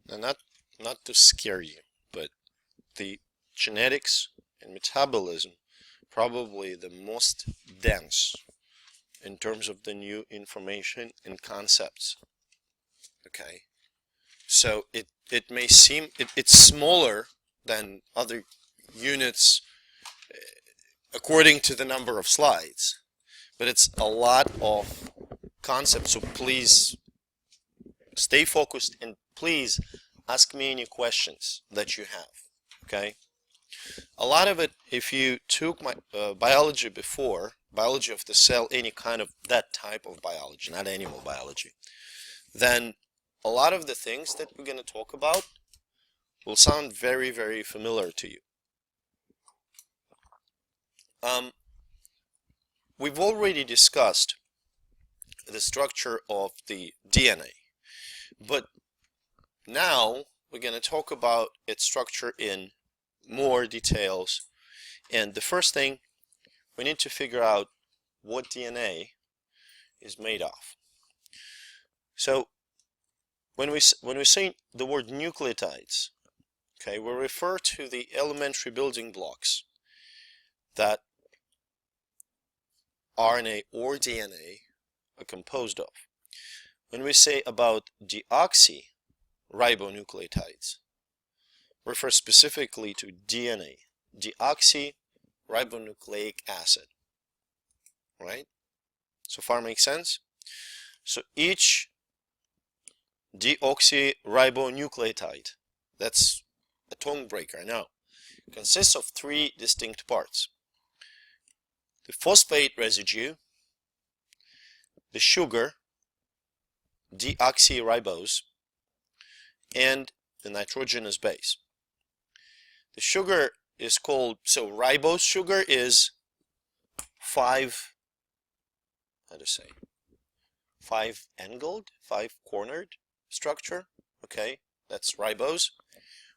and not to scare you, but the genetics and metabolism probably the most dense in terms of the new information and concepts. Okay, so it may seem it's smaller than other units according to the number of slides, but it's a lot of concepts. So please stay focused and please ask me any questions that you have. Okay, a lot of it, if you took my biology before, biology of the cell, any kind of that type of biology, not animal biology, then a lot of the things that we're going to talk about will sound very, very familiar to you. We've already discussed the structure of the DNA, but now we're going to talk about its structure in more details. And the first thing, we need to figure out what DNA is made of. So when we say the word nucleotides, okay, we refer to the elementary building blocks that RNA or DNA are composed of. When we say about deoxyribonucleotides, refer specifically to DNA, deoxyribonucleic acid. Right? So far makes sense? So each deoxyribonucleotide, that's a tongue breaker, I know, consists of three distinct parts: the phosphate residue, the sugar, deoxyribose, and the nitrogenous base. The sugar is called, so ribose sugar is five-angled, five-cornered structure. Okay, that's ribose,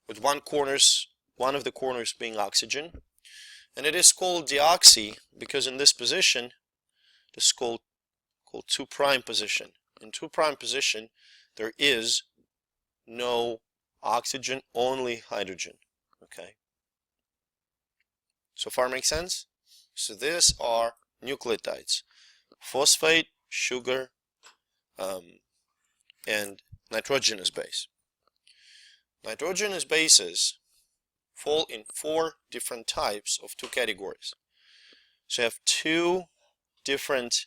with one of the corners being oxygen. And it is called deoxy because in this position, this is called 2' position. In 2' position, there is no oxygen, only hydrogen. Okay. So far makes sense? So these are nucleotides: phosphate, sugar, and nitrogenous base. Nitrogenous bases fall in 4 different types of 2 categories. So you have 2 different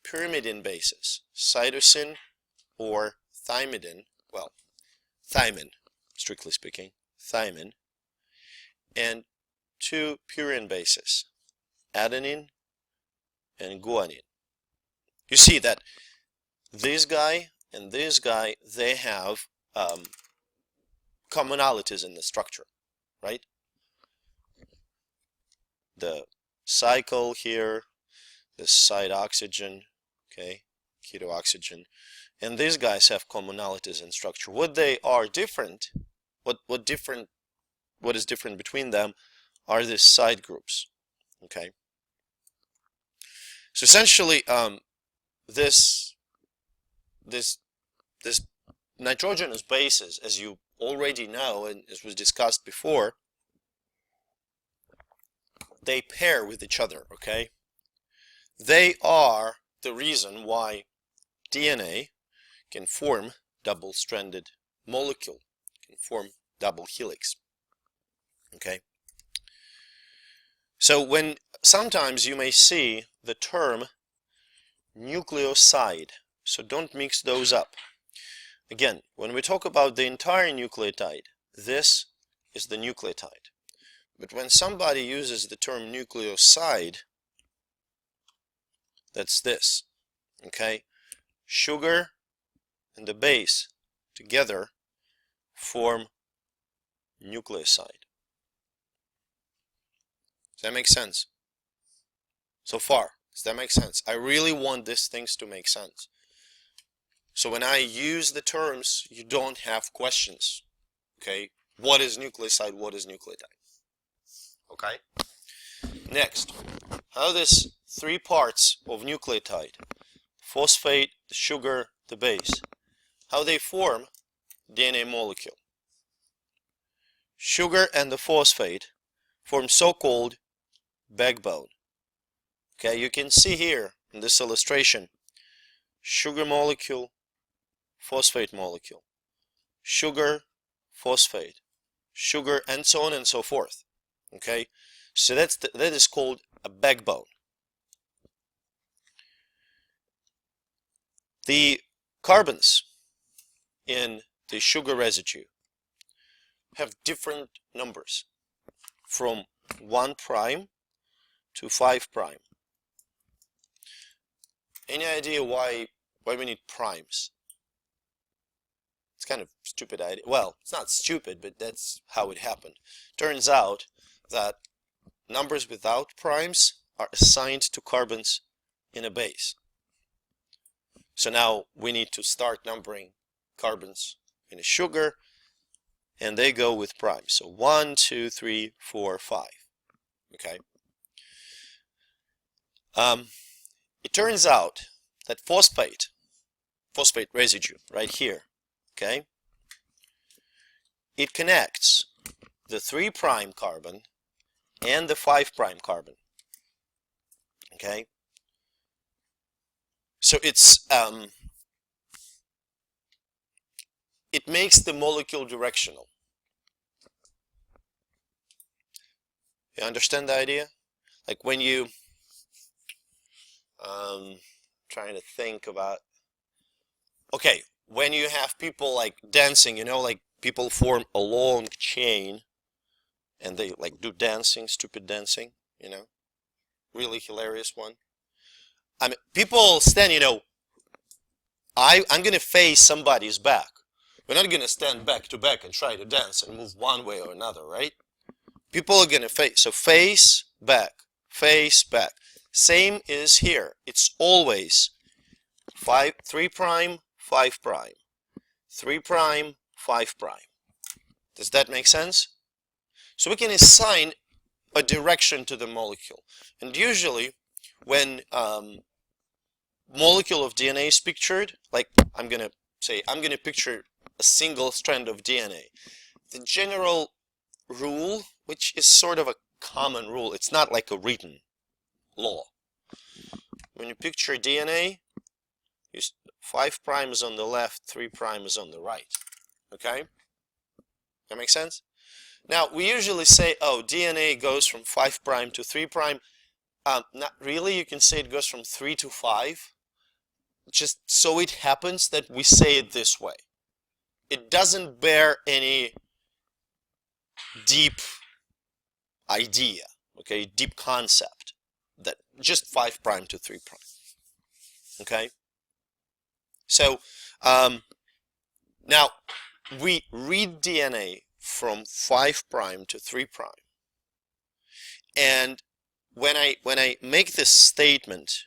pyrimidine bases: cytosine or thymidine, well, thymine, strictly speaking, thymine, and 2 purine bases, adenine and guanine. You see that this guy and this guy, they have commonalities in the structure, right? The cycle here, this side oxygen, okay, ketoxygen, and these guys have commonalities in structure. What they are different, what is different between them are these side groups. Okay, so essentially this nitrogenous bases, as you already know and as was discussed before, they pair with each other. Okay, they are the reason why DNA can form double-stranded molecule, can form double helix. Okay, so when sometimes you may see the term nucleoside, so don't mix those up. Again, when we talk about the entire nucleotide, this is the nucleotide. But when somebody uses the term nucleoside, that's this. Okay, sugar and the base together form nucleoside. Does that make sense? So far, does that make sense? I really want these things to make sense. So when I use the terms, you don't have questions. Okay, what is nucleoside? What is nucleotide? Okay. Next, how these 3 parts of nucleotide, phosphate, the sugar, the base, how they form DNA molecule. Sugar and the phosphate form so-called backbone. Okay, you can see here in this illustration, sugar molecule, phosphate molecule, sugar, phosphate, sugar, and so on and so forth. Okay, so that is called a backbone. The carbons in the sugar residue have different numbers from 1' to 5'. Any idea why we need primes? It's kind of stupid idea. Well, it's not stupid, but that's how it happened. Turns out that numbers without primes are assigned to carbons in a base. So now we need to start numbering carbons in a sugar, and they go with primes. So 1, 2, 3, 4, 5. Okay. It turns out that phosphate residue right here, okay, it connects the 3' carbon and the 5' carbon. Okay. So it's it makes the molecule directional. You understand the idea? Like when you trying to think about, okay, when you have people like dancing, you know, like people form a long chain and they like do dancing, stupid dancing, you know, really hilarious one. I mean, people stand, you know, I'm gonna face somebody's back. We're not gonna stand back to back and try to dance and move one way or another, right? People are gonna face, so face, back, face, back. Same is here. It's always 3', 5', 3', 5'. Does that make sense? So we can assign a direction to the molecule. And usually when molecule of DNA is pictured, like I'm gonna picture a single strand of DNA. The general rule, which is sort of a common rule, it's not like a written law. When you picture DNA, 5' is on the left, 3' is on the right. Okay? That makes sense? Now, we usually say, oh, DNA goes from 5' to 3'. Not really. You can say it goes from 3 to 5. Just so it happens that we say it this way. It doesn't bear any deep idea, okay, deep concept. That just 5' to 3'. Okay? So, now, we read DNA from 5' to 3'. And when I make this statement,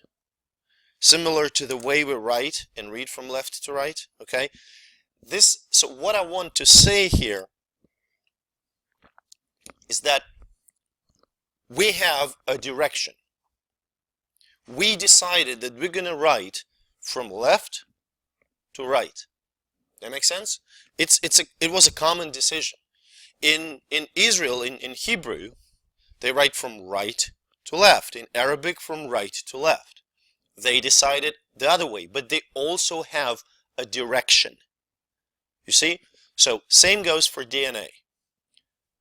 similar to the way we write and read from left to right, okay? So what I want to say here is that we have a direction. We decided that we're going to write from left to right. That makes sense? It was a common decision. In Israel, in Hebrew, they write from right to left. In Arabic, from right to left. They decided the other way, but they also have a direction. You see? So, same goes for DNA.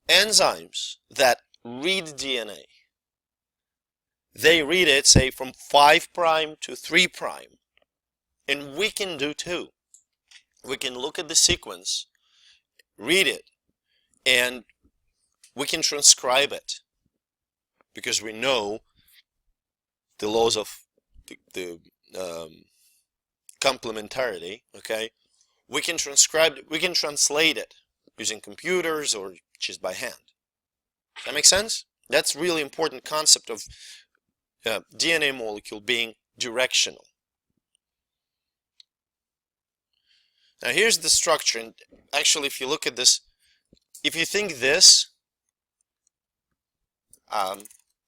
Enzymes that read DNA, they read it, say, from 5' to 3'. And we can do too. We can look at the sequence, read it, and we can transcribe it. Because we know the laws of the complementarity, okay? We can transcribe it, we can translate it using computers or just by hand. That makes sense? That's a really important concept of DNA molecule being directional. Now here's the structure, and actually if you look at this, if you think this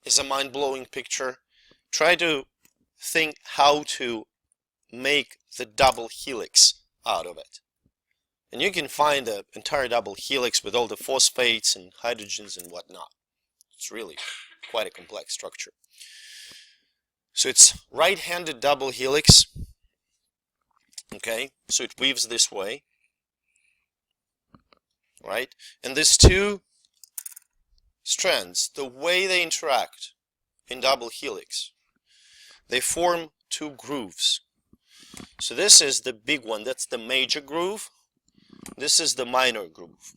is a mind-blowing picture, try to think how to make the double helix out of it. And you can find the entire double helix with all the phosphates and hydrogens and whatnot. It's really quite a complex structure. So it's right-handed double helix. Okay, so it weaves this way, right? And these two strands, the way they interact in double helix, they form two grooves. So this is the big one, that's the major groove. This is the minor groove.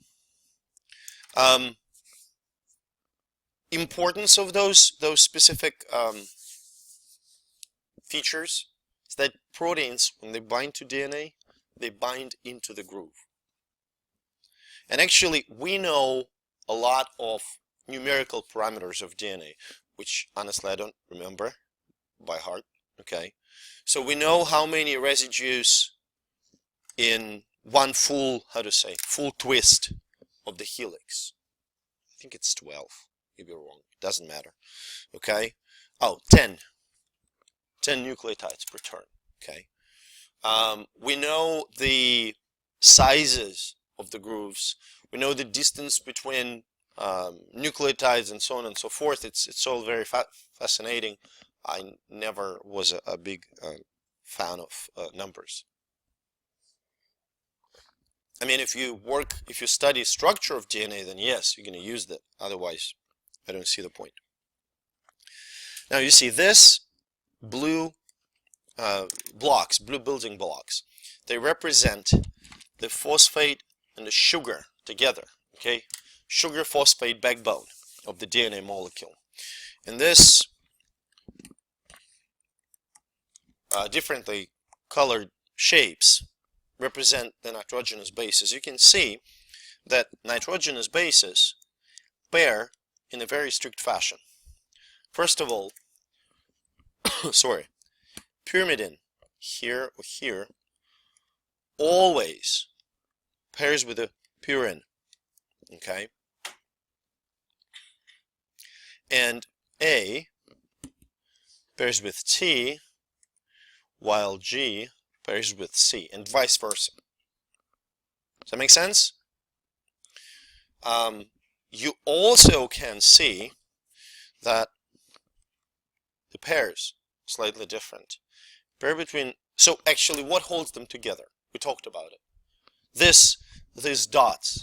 Importance of those specific features is that proteins, when they bind to DNA, they bind into the groove. And actually, we know a lot of numerical parameters of DNA, which honestly I don't remember by heart. Okay, so we know how many residues in one full, full twist of the helix. I think it's 12. Maybe wrong. It doesn't matter. Okay. Oh, 10 nucleotides per turn. Okay. We know the sizes of the grooves. We know the distance between nucleotides and so on and so forth. It's all very fascinating. I never was a big fan of numbers. I mean, if you study structure of DNA, then yes, you're going to use that. Otherwise, I don't see the point. Now you see this blue blue building blocks. They represent the phosphate and the sugar together. Okay, sugar phosphate backbone of the DNA molecule. And this differently colored shapes represent the nitrogenous bases. You can see that nitrogenous bases pair in a very strict fashion. First of all, sorry, pyrimidine here or here always pairs with a purine. Okay, and A pairs with T, while G pairs with C, and vice versa. Does that make sense? You also can see that the pairs slightly different. Pair between, so actually what holds them together? We talked about it. These dots,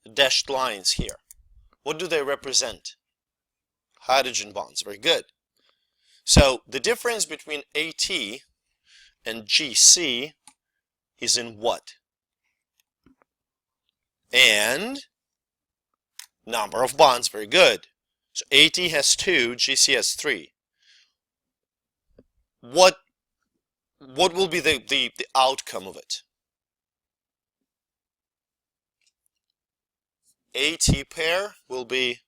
the dashed lines here, what do they represent? Hydrogen bonds. Very good. So the difference between AT and GC is in what? And number of bonds. Very good. So AT has 2, GC has 3. What will be the outcome of it? AT pair will be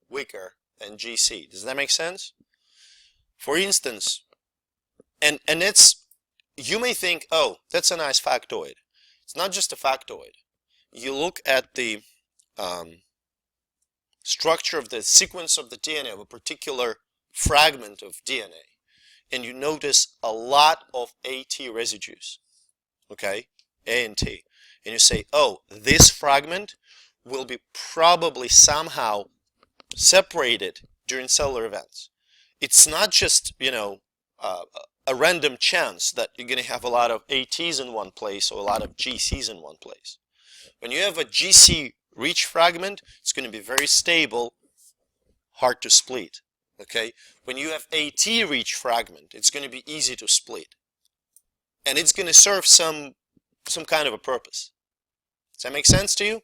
weaker than GC. Does that make sense? For instance, and it's, you may think, oh, that's a nice factoid. It's not just a factoid. You look at the structure of the sequence of the DNA of a particular fragment of DNA, and you notice a lot of AT residues, okay, A and T, and you say, oh, this fragment will be probably somehow separated during cellular events. It's not just, you know, a random chance that you're going to have a lot of ATs in one place or a lot of GCs in one place. When you have a GC rich fragment, it's going to be very stable, hard to split. Okay, when you have AT rich fragment, it's going to be easy to split, and it's going to serve some kind of a purpose. Does that make sense to you?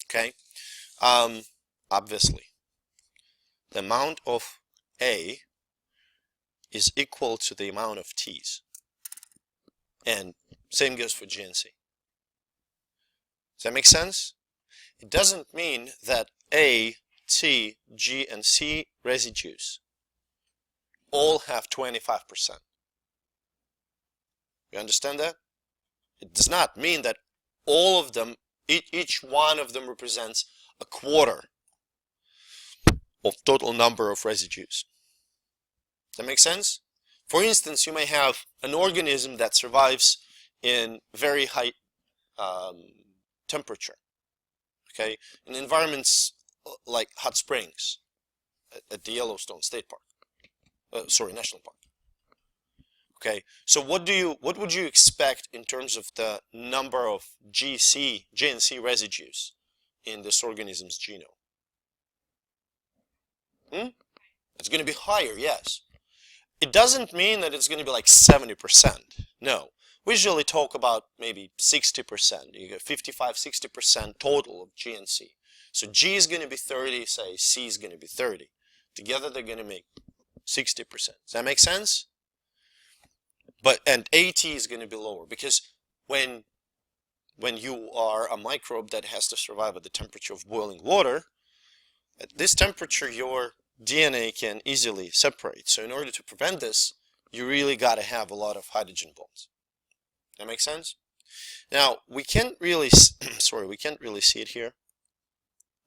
Okay, obviously, the amount of A is equal to the amount of T's, and same goes for G and C. Does that make sense? It doesn't mean that A, T, G, and C residues all have 25%. You understand that? It does not mean that all of them, each one of them represents a quarter of total number of residues. Does that make sense? For instance, you may have an organism that survives in very high temperature, okay, in environments like hot springs at the Yellowstone State Park, National Park. Okay, so what would you expect in terms of the number of GNC residues in this organism's genome? It's going to be higher, yes. It doesn't mean that it's going to be like 70%. No. We usually talk about maybe 60%. You get 55-60% total of GNC. So G is going to be 30, say C is going to be 30. Together they're going to make 60%. Does that make sense? And AT is going to be lower because when you are a microbe that has to survive at the temperature of boiling water, at this temperature your DNA can easily separate. So in order to prevent this, you really got to have a lot of hydrogen bonds. That makes sense? Now we can't really we can't really see it here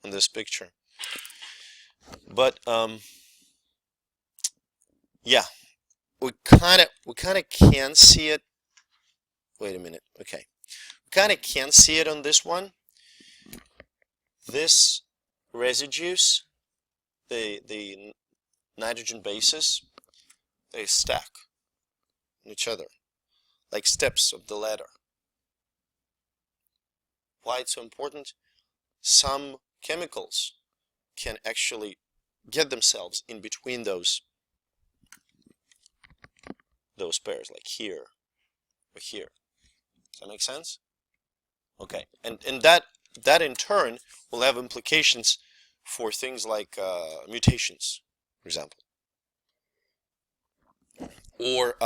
in this picture, but yeah, we kind of can see it. Wait a minute. Okay, we kind of can see it on this one. This residues, the nitrogen bases, they stack on each other like steps of the ladder. Why it's so important? Some chemicals can actually get themselves in between those pairs, like here or here. Does that make sense? Okay, and that in turn will have implications for things like mutations, for example, or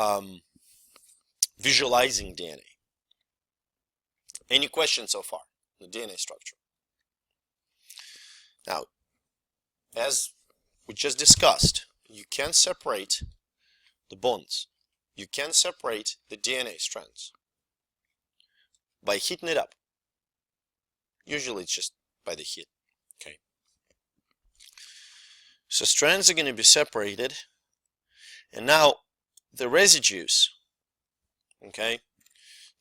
visualizing DNA. Any questions so far on the DNA structure? Now, as we just discussed, you can separate the bonds. You can separate the DNA strands by heating it up. Usually it's just by the heat. Okay. So strands are going to be separated, and now the residues, okay,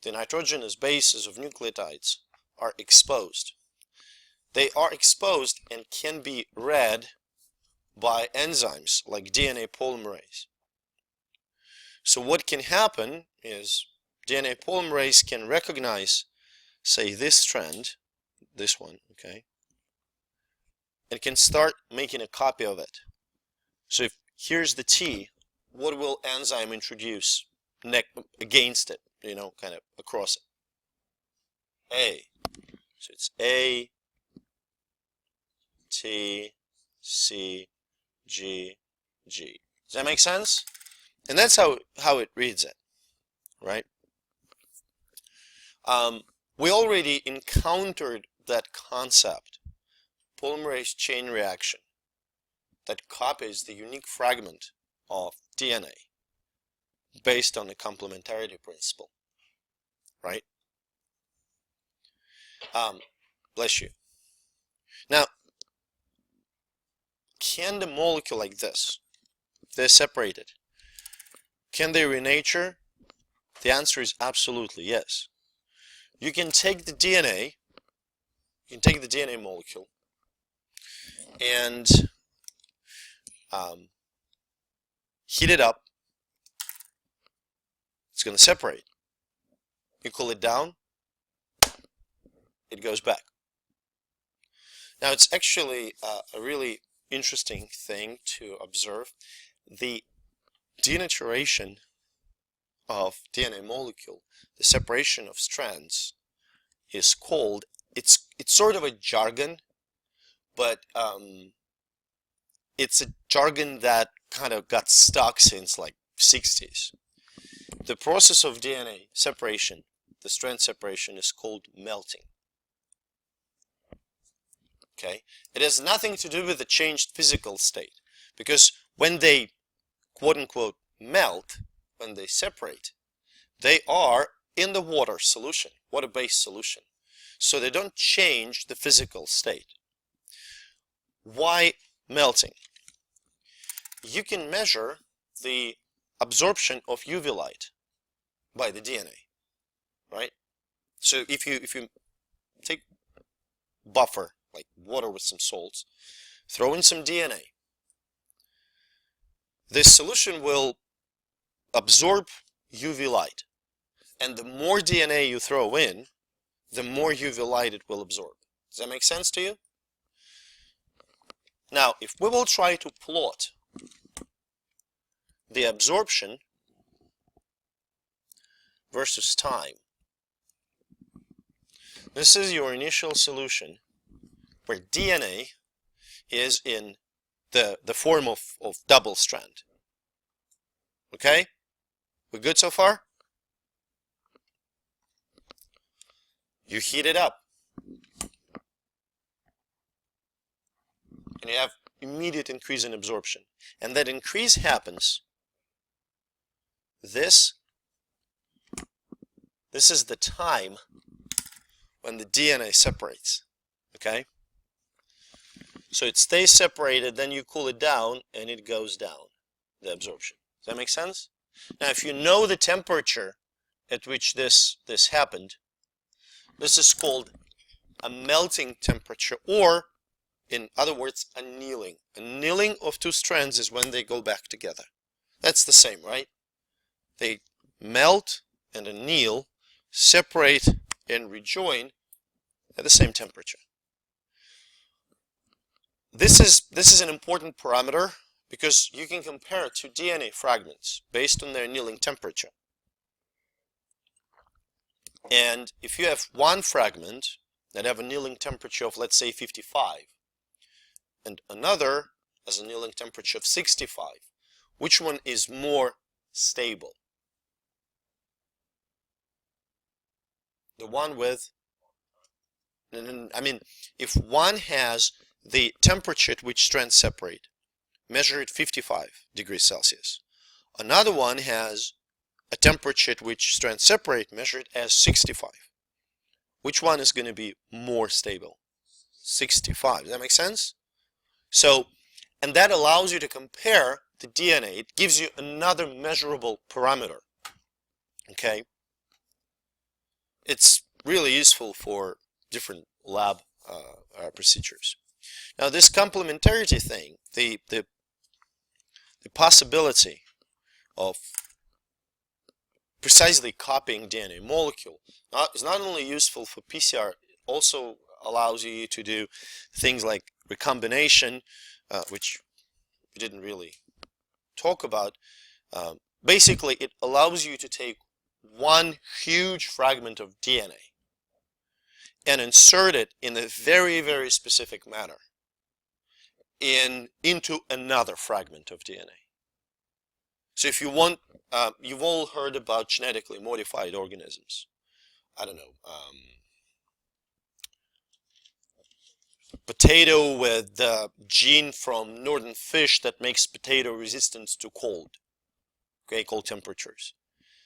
the nitrogenous bases of nucleotides are exposed. They are exposed and can be read by enzymes like DNA polymerase. So what can happen is DNA polymerase can recognize, say, this strand, this one, okay, and can start making a copy of it. So if here's the T, what will enzyme introduce against it, you know, kind of across it? A. So it's A, T, C, G, G. Does that make sense? And that's how it reads it, right? We already encountered that concept, polymerase chain reaction, that copies the unique fragment of DNA based on the complementarity principle, right? Bless you. Now, can the molecule like this, if they're separated, can they renature? The answer is absolutely yes. You can take the DNA, molecule, and heat it up. It's going to separate. You cool it down, it goes back. Now it's actually a really interesting thing to observe. The denaturation of DNA molecule, the separation of strands, is called, it's sort of a jargon, but it's a jargon that kind of got stuck since like 60s. The process of DNA separation, the strand separation, is called melting. Okay, it has nothing to do with the changed physical state, because when they quote-unquote melt, when they separate, they are in the water solution, water-based solution, so they don't change the physical state. Why melting? You can measure the absorption of UV light by the DNA. right? So if you take buffer, like water with some salts, throw in some DNA, this solution will absorb UV light. And the more DNA you throw in, the more UV light it will absorb. Does that make sense to you? Now, if we will try to plot the absorption versus time, this is your initial solution where DNA is in the form of double strand. Okay? We good so far? You heat it up. And you have immediate increase in absorption. And that increase happens. This is the time when the DNA separates. Okay? So it stays separated, then you cool it down, and it goes down, the absorption. Does that make sense? Now, if you know the temperature at which this happened, this is called a melting temperature, or in other words, annealing. Annealing of two strands is when they go back together. That's the same, right? They melt and anneal, separate and rejoin at the same temperature. This is an important parameter because you can compare two DNA fragments based on their annealing temperature. And if you have one fragment that have an annealing temperature of, let's say, 55, and another has an annealing temperature of 65, which one is more stable? The one with, I mean, if one has the temperature at which strands separate, measured at 55 degrees Celsius, another one has a temperature at which strands separate, measured as 65. Which one is going to be more stable? 65. Does that make sense? So, and that allows you to compare the DNA. It gives you another measurable parameter. Okay? It's really useful for different lab procedures. Now, this complementarity thing, the possibility of precisely copying DNA molecule is not only useful for PCR, it also allows you to do things like recombination, which we didn't really talk about. Basically, it allows you to take one huge fragment of DNA and insert it in a very, very specific manner into another fragment of DNA. So if you want, you've all heard about genetically modified organisms. I don't know, potato with the gene from northern fish that makes potato resistant to cold, okay, cold temperatures.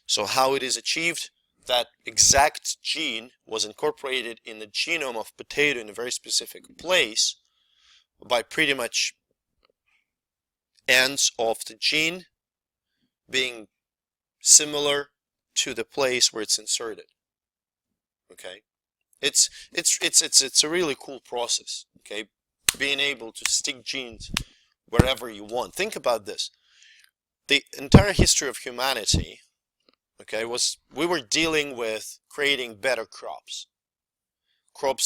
So how it is achieved? That exact gene was incorporated in the genome of potato in a very specific place by pretty much ends of the gene being similar to the place where it's inserted. Okay, it's a really cool process. Okay, being able to stick genes wherever you want. Think about this: the entire history of humanity, okay, we were dealing with creating better crops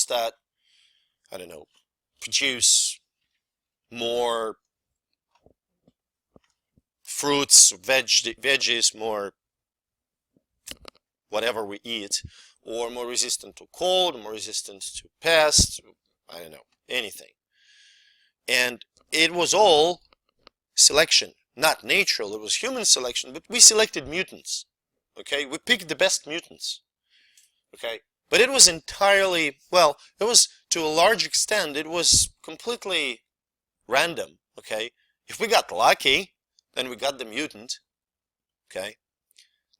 that, I don't know, produce more fruits, veggies, more whatever we eat, or more resistant to cold, more resistant to pests, I don't know, anything. And it was all selection, not natural, it was human selection, but we selected mutants, okay? We picked the best mutants, okay? But it was entirely, well, it was, to a large extent, it was completely random, okay? If we got lucky, then we got the mutant, okay?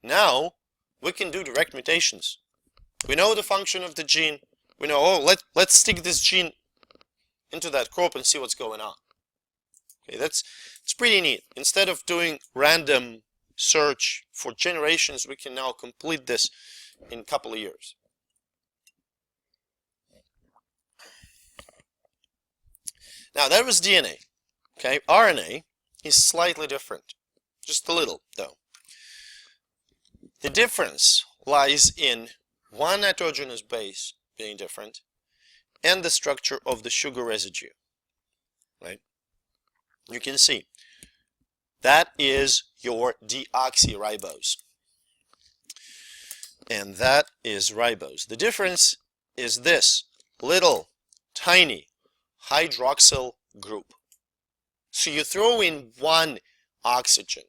Now, we can do direct mutations. We know the function of the gene. We know, oh, let's stick this gene into that crop and see what's going on. Okay, it's pretty neat. Instead of doing random search for generations, we can now complete this in a couple of years. Now that was DNA. Okay, RNA is slightly different, just a little though. The difference lies in one nitrogenous base being different and the structure of the sugar residue. Right? You can see that is your deoxyribose, and that is ribose. The difference is this little tiny hydroxyl group. So you throw in one oxygen,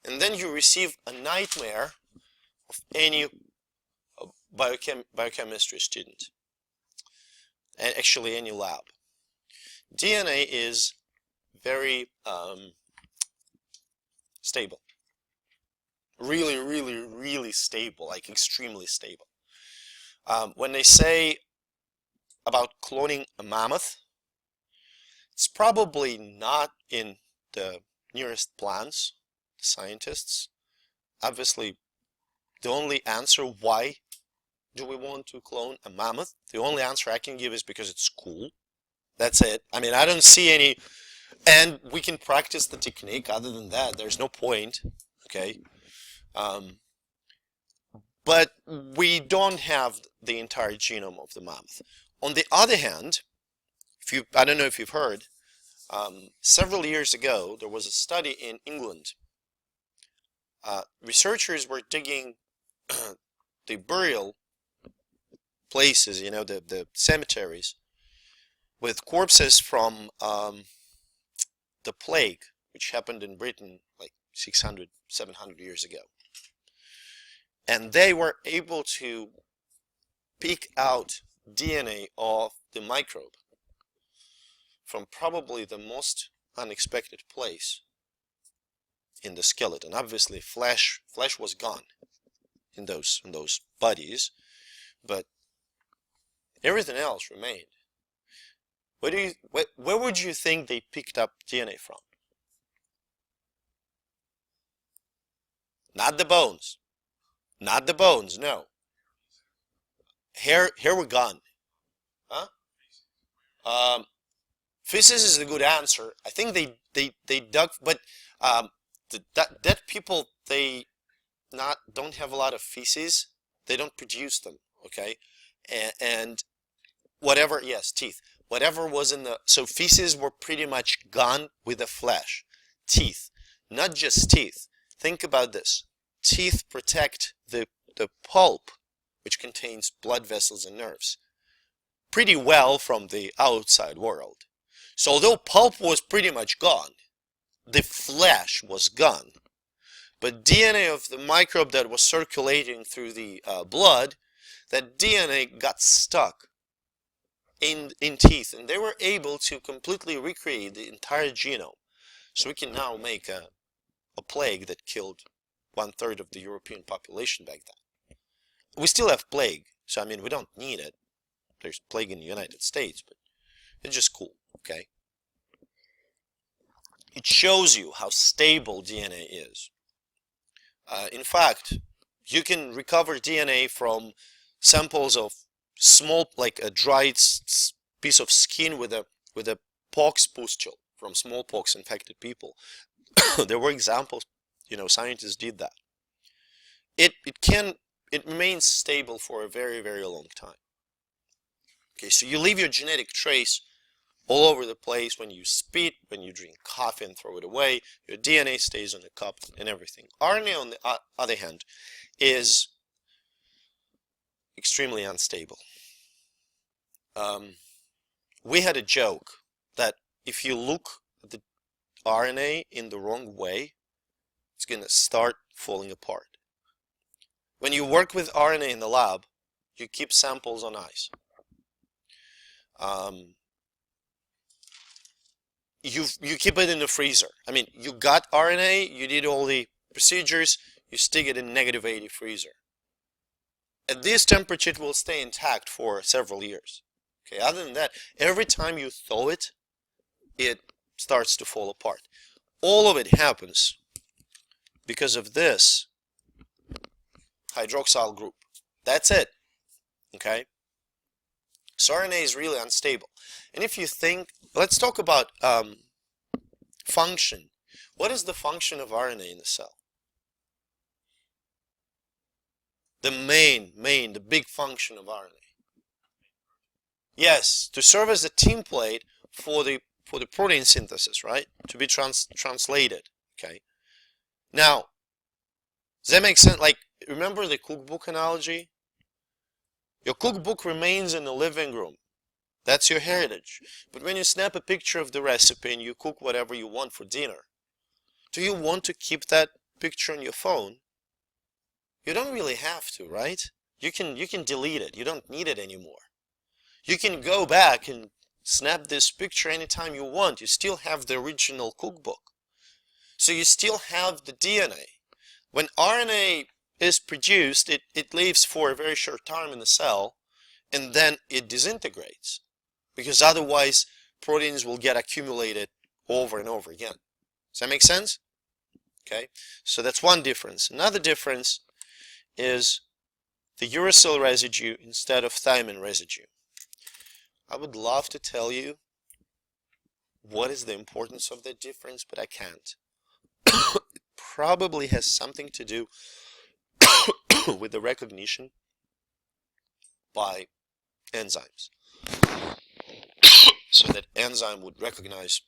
and then you receive a nightmare of any biochemistry student, and actually any lab. DNA is very stable. Really stable, like extremely stable. When they say about cloning a mammoth, it's probably not in the nearest plans, the scientists. Obviously, the only answer why do we want to clone a mammoth, the only answer I can give is because it's cool. That's it. I mean, I don't see any, and we can practice the technique. Other than that, there's no point. Okay. But we don't have the entire genome of the mammoth. On the other hand, I don't know if you've heard, several years ago, there was a study in England. Researchers were digging the burial places, you know, the cemeteries, with corpses from the plague, which happened in Britain like 600, 700 years ago. And they were able to pick out DNA of the microbe from probably the most unexpected place in the skeleton. Obviously, flesh was gone in those bodies, but everything else remained. Where would you think they picked up DNA from? Not the bones. Not the bones, no. Hair were gone. Huh? Feces is a good answer. I think they dug, but dead people, they don't have a lot of feces. They don't produce them, okay? And whatever, yes, teeth. Whatever was in so feces were pretty much gone with the flesh. Teeth, not just teeth. Think about this. Teeth protect the pulp, which contains blood vessels and nerves, pretty well from the outside world. So although pulp was pretty much gone, the flesh was gone. But DNA of the microbe that was circulating through the blood, that DNA got stuck in teeth, and they were able to completely recreate the entire genome. So we can now make a plague that killed 1/3 of the European population back then. We still have plague, so I mean, we don't need it. There's plague in the United States, but it's just cool, okay? It shows you how stable DNA is. In fact, you can recover DNA from samples of small, like a dried piece of skin with a pox pustule from smallpox infected people. There were examples, you know, scientists did that. It remains stable for a very long time. Okay, so you leave your genetic trace all over the place when you spit, when you drink coffee and throw it away. Your DNA stays on the cup and everything. RNA, on the other hand, is extremely unstable. We had a joke that if you look at the RNA in the wrong way, it's going to start falling apart. When you work with RNA in the lab, you keep samples on ice. You keep it in the freezer. I mean, you got RNA, you did all the procedures, you stick it in -80 freezer. At this temperature, it will stay intact for several years. Okay, other than that, every time you thaw it, it starts to fall apart. All of it happens because of this hydroxyl group. That's it. Okay? So RNA is really unstable. And if you think, let's talk about function. What is the function of RNA in the cell? The the big function of RNA. Yes, to serve as a template for the protein synthesis, right? To be translated. Okay. Now, does that make sense? Like, remember the cookbook analogy? Your cookbook remains in the living room. That's your heritage. But when you snap a picture of the recipe and you cook whatever you want for dinner, do you want to keep that picture on your phone? You don't really have to, right? You can delete it. You don't need it anymore. You can go back and snap this picture anytime you want. You still have the original cookbook. So you still have the DNA. When RNA is produced, it lives for a very short time in the cell, and then it disintegrates. Because otherwise, proteins will get accumulated over and over again. Does that make sense? Okay, so that's one difference. Another difference is the uracil residue instead of thymine residue. I would love to tell you what is the importance of that difference, but I can't. It probably has something to do with the recognition by enzymes. So that enzyme would recognize,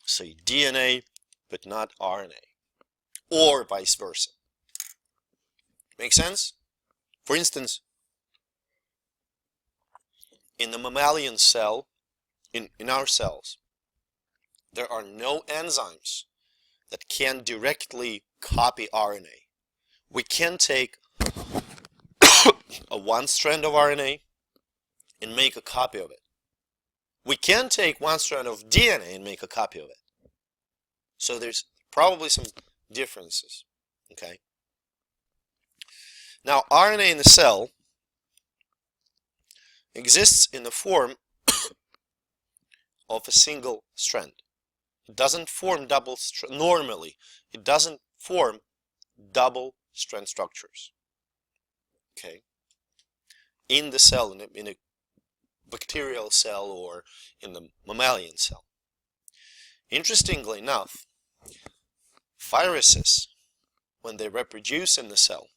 say, DNA, but not RNA, or vice versa. Make sense? For instance, in the mammalian cell, in our cells, there are no enzymes that can directly copy RNA. We can take one strand of RNA and make a copy of it. We can take one strand of DNA and make a copy of it. So there's probably some differences. Okay. Now, RNA in the cell exists in the form of a single strand. It doesn't form double strand. Normally, it doesn't form double strand structures. Okay. In the cell, in a bacterial cell or in the mammalian cell. Interestingly enough, viruses, when they reproduce in the cell,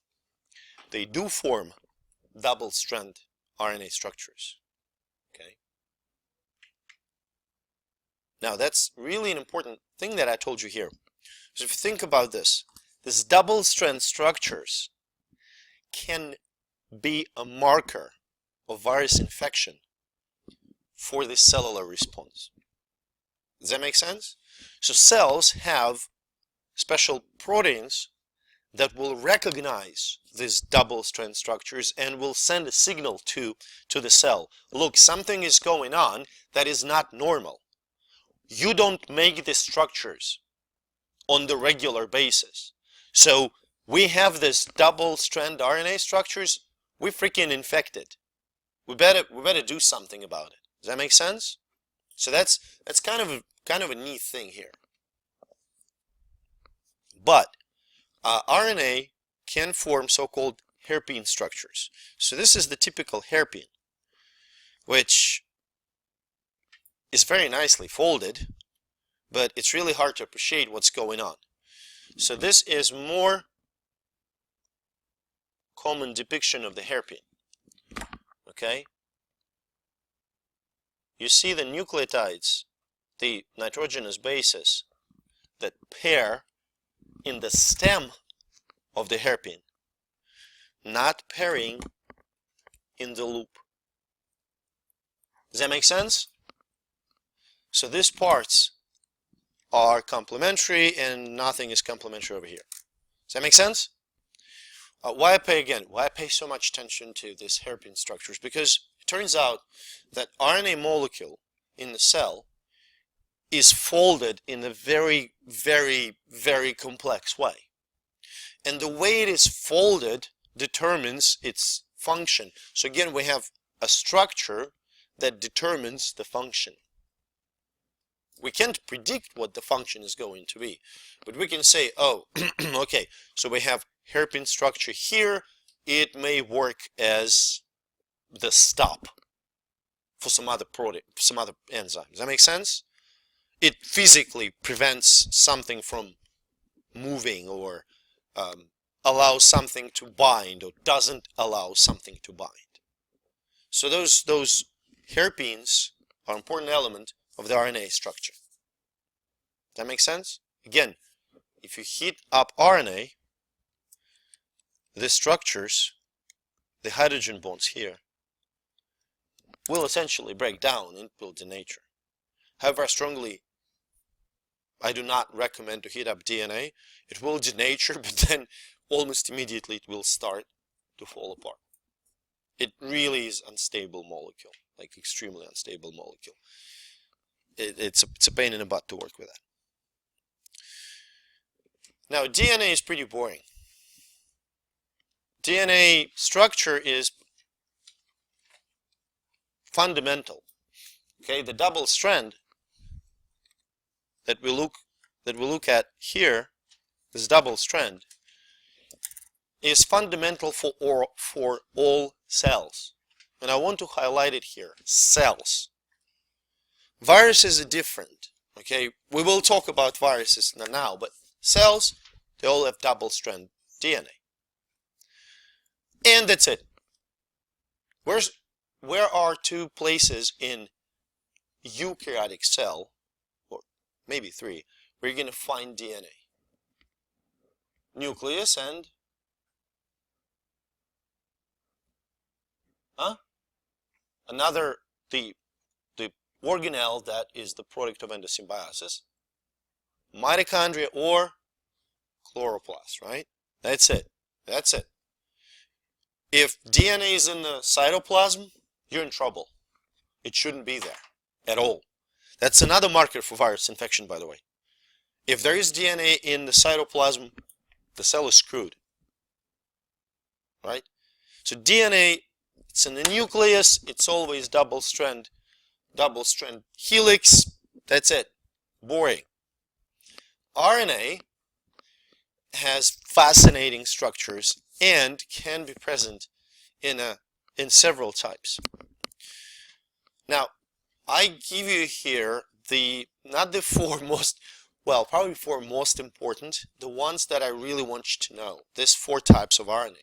they do form double strand RNA structures. Okay. Now that's really an important thing that I told you here. So if you think about this, these double strand structures can be a marker of virus infection for the cellular response. Does that make sense? So cells have special proteins that will recognize these double strand structures and will send a signal to the cell. Look, something is going on that is not normal. You don't make these structures on the regular basis. So we have this double strand RNA structures, we're freaking infected. We better do something about it. Does that make sense? So that's kind of a neat thing here. But RNA can form so-called hairpin structures. So this is the typical hairpin, which is very nicely folded, but it's really hard to appreciate what's going on. So this is more common depiction of the hairpin. Okay? You see the nucleotides, the nitrogenous bases that pair in the stem of the hairpin, not pairing in the loop. Does that make sense? So these parts are complementary and nothing is complementary over here. Does that make sense? Why I pay so much attention to these hairpin structures? Because it turns out that RNA molecule in the cell is folded in a very, very, very complex way. And the way it is folded determines its function. So again, we have a structure that determines the function. We can't predict what the function is going to be, but we can say, oh, okay, so we have hairpin structure here, it may work as the stop for some other product, some other enzyme. Does that make sense? It physically prevents something from moving, or allows something to bind, or doesn't allow something to bind. So those hairpins are an important element of the RNA structure. That makes sense? Again, if you heat up RNA, the structures, the hydrogen bonds here, will essentially break down and will denature. However, I do not recommend to heat up DNA. It will denature, but then almost immediately it will start to fall apart. It really is unstable molecule, like extremely unstable molecule. It's a pain in the butt to work with that. Now, DNA is pretty boring. DNA structure is fundamental. Okay, the double strand that we look at here, this double strand, is fundamental for all cells. And I want to highlight it here, cells. Viruses are different. Okay, we will talk about viruses now, but cells, they all have double strand DNA. And that's it. Where are two places in eukaryotic cell, or maybe three, where you're going to find DNA? Nucleus and another, the organelle that is the product of endosymbiosis, mitochondria or chloroplast, right? That's it. That's it. If DNA is in the cytoplasm, you're in trouble. It shouldn't be there at all. That's another marker for virus infection, by the way. If there is DNA in the cytoplasm, the cell is screwed. Right? So DNA, it's in the nucleus, it's always double strand helix. That's it. Boring. RNA has fascinating structures and can be present in several types. Now, I give you here not the four most, well, probably four most important, the ones that I really want you to know. There's 4 types of RNA.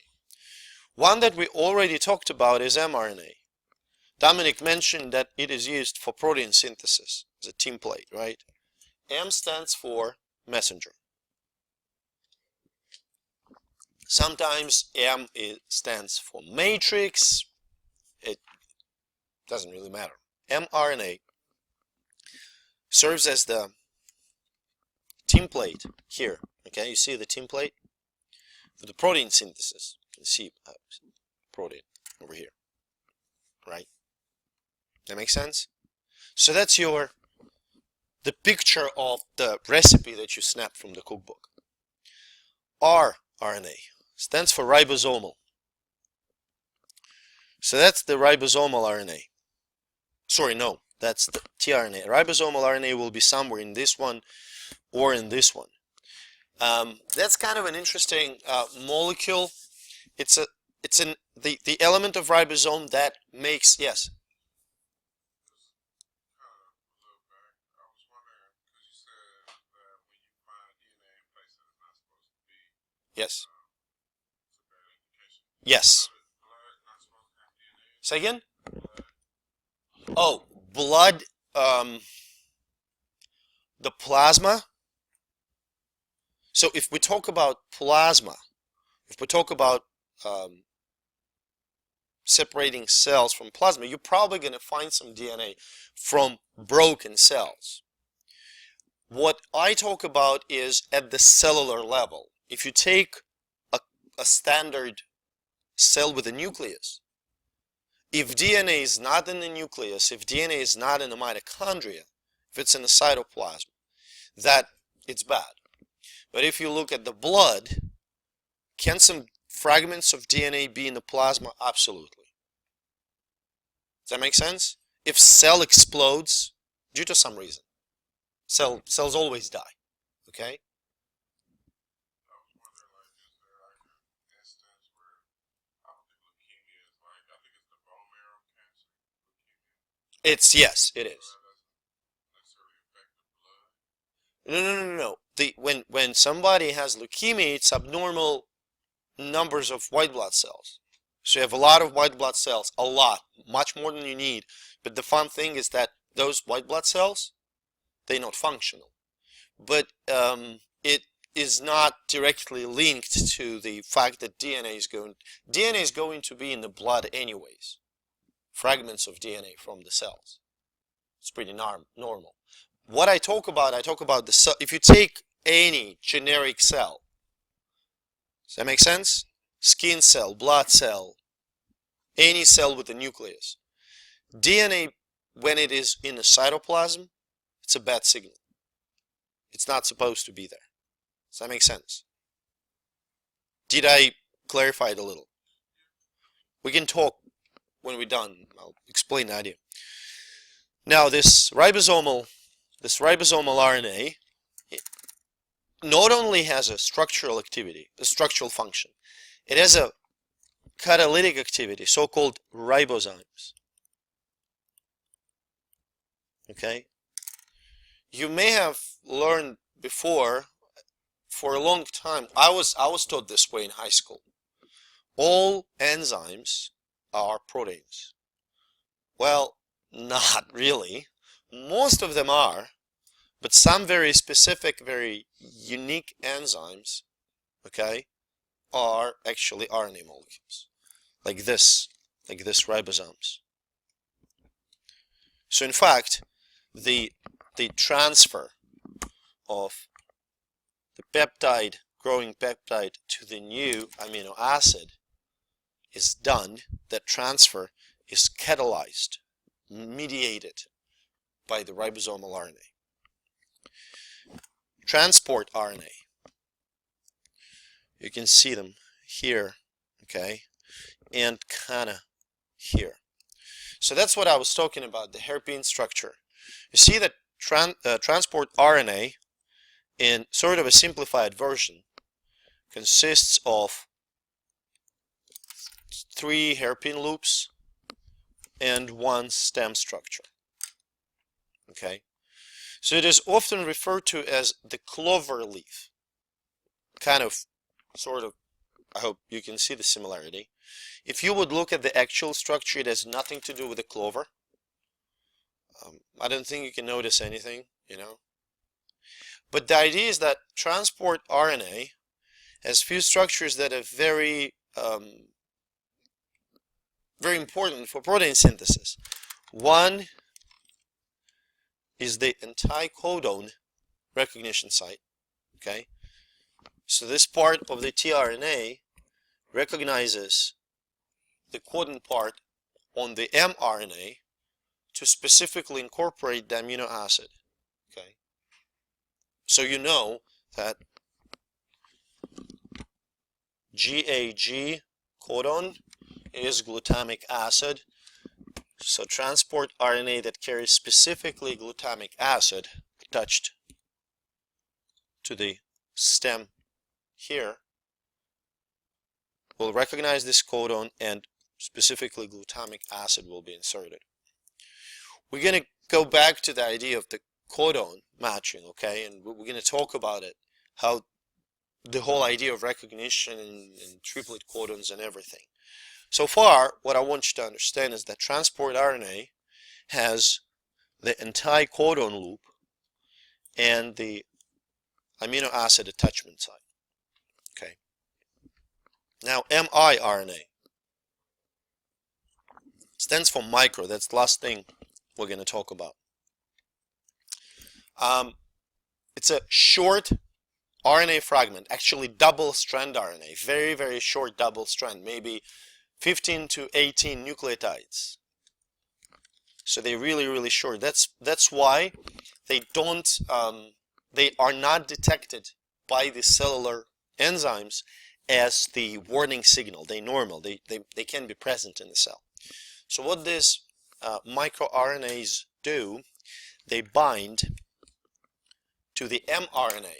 One that we already talked about is mRNA. Dominic mentioned that it is used for protein synthesis as a template, right? M stands for messenger. Sometimes M stands for matrix. It doesn't really matter. mRNA serves as the template here. Okay, you see the template for the protein synthesis. You can see protein over here, right? That makes sense? So that's the picture of the recipe that you snapped from the cookbook. rRNA stands for ribosomal. So that's the ribosomal RNA. Sorry, no, that's the tRNA. Ribosomal RNA will be somewhere in this one or in this one. That's kind of an interesting molecule. It's the element of ribosome that makes, yes. Yes. Yes. Say again? Oh, blood, the plasma. So if we talk about plasma, if we talk about separating cells from plasma, you're probably going to find some DNA from broken cells. What I talk about is at the cellular level. If you take a standard cell with a nucleus, if DNA is not in the nucleus, if DNA is not in the mitochondria, if it's in the cytoplasm, that it's bad. But if you look at the blood, can some fragments of DNA be in the plasma? Absolutely. Does that make sense? If cell explodes due to some reason, cells always die. Okay? Yes, it is. No. When somebody has leukemia, it's abnormal numbers of white blood cells. So you have a lot of white blood cells, a lot, much more than you need. But the fun thing is that those white blood cells, they're not functional. But it is not directly linked to the fact that DNA is going to be in the blood anyways. Fragments of DNA from the cells. It's pretty normal. What I talk about the cell. If you take any generic cell, does that make sense? Skin cell, blood cell, any cell with a nucleus. DNA, when it is in the cytoplasm, it's a bad signal. It's not supposed to be there. Does that make sense? Did I clarify it a little? We can talk when we're done. I'll explain the idea. Now this ribosomal RNA, it not only has a structural activity, a structural function, it has a catalytic activity, so-called ribozymes. Okay? You may have learned before, for a long time, I was taught this way in high school. All enzymes are proteins. Well, not really. Most of them are, but some very specific, very unique enzymes, okay, are actually RNA molecules, like this ribosomes. So in fact, the transfer of the peptide, growing peptide, to the new amino acid is done. That transfer is catalyzed, mediated by the ribosomal RNA. Transport RNA. You can see them here, okay, and kinda here. So that's what I was talking about, the hairpin structure. You see that transport RNA, in sort of a simplified version, consists of 3 hairpin loops and 1 stem structure. Okay, so it is often referred to as the clover leaf. Kind of, sort of, I hope you can see the similarity. If you would look at the actual structure, it has nothing to do with the clover. I don't think you can notice anything, you know. But the idea is that transport RNA has few structures that are very important for protein synthesis. One is the anti-codon recognition site. Okay, so this part of the tRNA recognizes the codon part on the mRNA to specifically incorporate the amino acid. Okay, so you know that GAG codon is glutamic acid. So transport RNA that carries specifically glutamic acid attached to the stem here will recognize this codon, and specifically glutamic acid will be inserted. We're going to go back to the idea of the codon matching, okay, and we're going to talk about it, how the whole idea of recognition and triplet codons and everything. So far, what I want you to understand is that transport RNA has the anti-codon loop and the amino acid attachment site. Okay. Now, miRNA stands for micro. That's the last thing we're going to talk about. It's a short RNA fragment, actually double-strand RNA, very, very short double-strand, maybe 15 to 18 nucleotides. So they're really, really short. That's why they are not detected by the cellular enzymes as the warning signal. They're normal. They can be present in the cell. So what these microRNAs do, they bind to the mRNA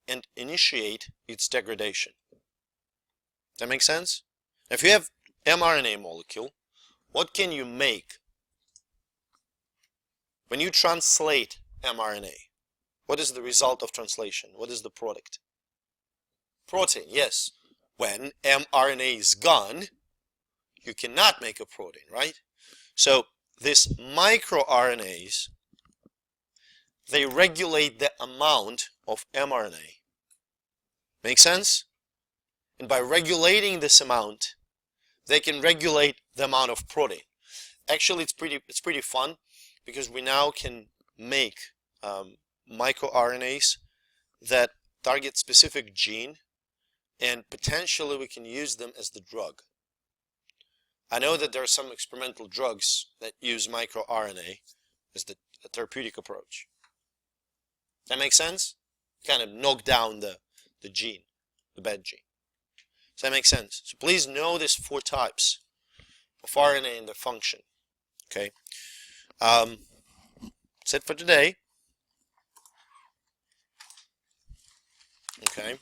and initiate its degradation. Does that make sense? If you have mRNA molecule, what can you make When you translate mRNA, what is the result of translation? What is the product? Protein, yes. When mRNA is gone, you cannot make a protein, right? So these microRNAs, they regulate the amount of mRNA. Make sense? And by regulating this amount, they can regulate the amount of protein. Actually, it's pretty fun because we now can make microRNAs that target specific gene, and potentially we can use them as the drug. I know that there are some experimental drugs that use microRNA as the therapeutic approach. That makes sense? Kind of knock down the gene, the bad gene. Does that make sense? So please know these 4 types of RNA and their function. Okay. That's it for today. Okay.